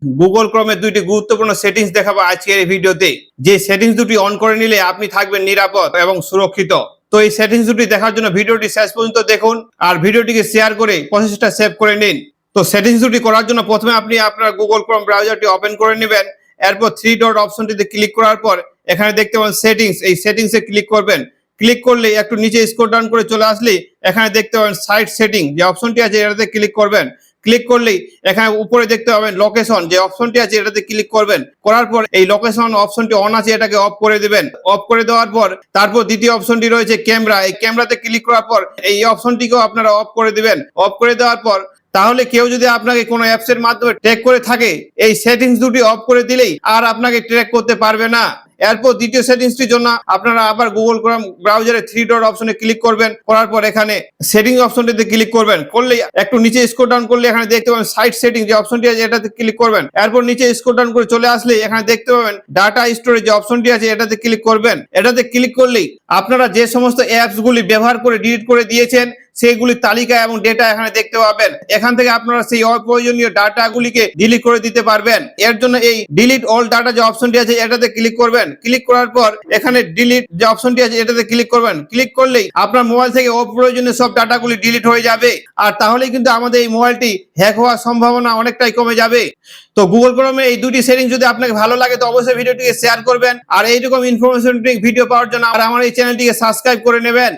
Google ক্রোমে দুইটি গুরুত্বপূর্ণ settings দেখাবো আজকের এই ভিডিওতে। যে সেটিংস দুটি অন করে নিলে আপনি থাকবেন নিরাপদ এবং সুরক্ষিত। তো এই সেটিংস দুটি দেখার জন্য ভিডিওটি শেষ পর্যন্ত দেখুন আর ভিডিওটিকে শেয়ার করে প্রসেসটা সেভ করে নিন। তো সেটিংস দুটি করার জন্য প্রথমে আপনি আপনার গুগল ক্রোম ব্রাউজারটি ওপেন করে নেবেন। এরপর থ্রি ডট অপশনটিতে ক্লিক করার পর এখানে দেখতে পাবেন সেটিংস, এই সেটিংসে ক্লিক করবেন। ক্লিক করলে একটু নিচে স্ক্রল ডাউন করে চলে আসলে এখানে দেখতে পাবেন সাইট সেটিং যে অপশনটি আছে এটাতে ক্লিক করবেন। ক্লিক করলেই এখানে উপরে দেখতে পাবেন লোকেশন যে অপশনটি আছে এটাতে ক্লিক করবেন। করার পর এই লোকেশন অপশনটি অন আছে এটাকে অফ করে দিবেন। অফ করে দেওয়ার পর তারপর দ্বিতীয় অপশনটি রয়েছে ক্যামেরা, এই ক্যামেরাতে ক্লিক করার পর এই অপশনটিকেও আপনারা অফ করে দিবেন। অফ করে দেওয়ার পর তাহলে কেউ যদি আপনাকে কোনো অ্যাপসের মাধ্যমে ট্র্যাক করে থাকে এই সেটিংস দুটি অফ করে দিলেই আর আপনাকে ট্র্যাক করতে পারবে না। এরপর দ্বিতীয় সেটিংসটির জন্য আপনারা আবার গুগল ক্রোম ব্রাউজারে থ্রি ডট অপশনে ক্লিক করবেন। করার পর এখানে সেটিং অপশনটিতে ক্লিক করবেন। করলে একটু নিচে স্ক্রল ডাউন করলে এখানে দেখতে পাবেন সাইট সেটিং যে অপশনটি আছে এটাতে ক্লিক করবেন। এরপর নিচে স্ক্রল ডাউন করে চলে আসলে এখানে দেখতে পাবেন ডাটা স্টোরেজ যে অপশনটি আছে এটাতে ক্লিক করবেন। এটাতে ক্লিক করলেই আপনারা যে সমস্ত অ্যাপস গুলি ব্যবহার করে ডিলিট করে দিয়েছেন সেইগুলির তালিকা এবং ডেটা এখানে দেখতে পাবেন। এখান থেকে আপনারা সেই অপ্রয়োজনীয় ডাটাগুলিকে ডিলিট করে দিতে পারবেন। এর জন্য এই ডিলিট অল ডাটা যে অপশনটি আছে এটাতে ক্লিক করবেন। ক্লিক করার পর এখানে ডিলিট যে অপশনটি আছে এটাতে ক্লিক করবেন। ক্লিক করলেই আপনার মোবাইল থেকে অপ্রয়োজনীয় সব ডাটাগুলি ডিলিট হয়ে যাবে। আর তাহলেই কিন্তু আমাদের এই মোবাইলটি হ্যাক হওয়ার সম্ভাবনা অনেকটাই কমে যাবে। তো গুগল ক্রোমে এই দুটি সেটিং যদি আপনাকে ভালো লাগে তো অবশ্যই ভিডিওটিকে শেয়ার করবেন আর এইরকম ইনফরমেশন ভিডিও পাওয়ার জন্য আর আমার এই চ্যানেলটিকে সাবস্ক্রাইব করে নেবেন।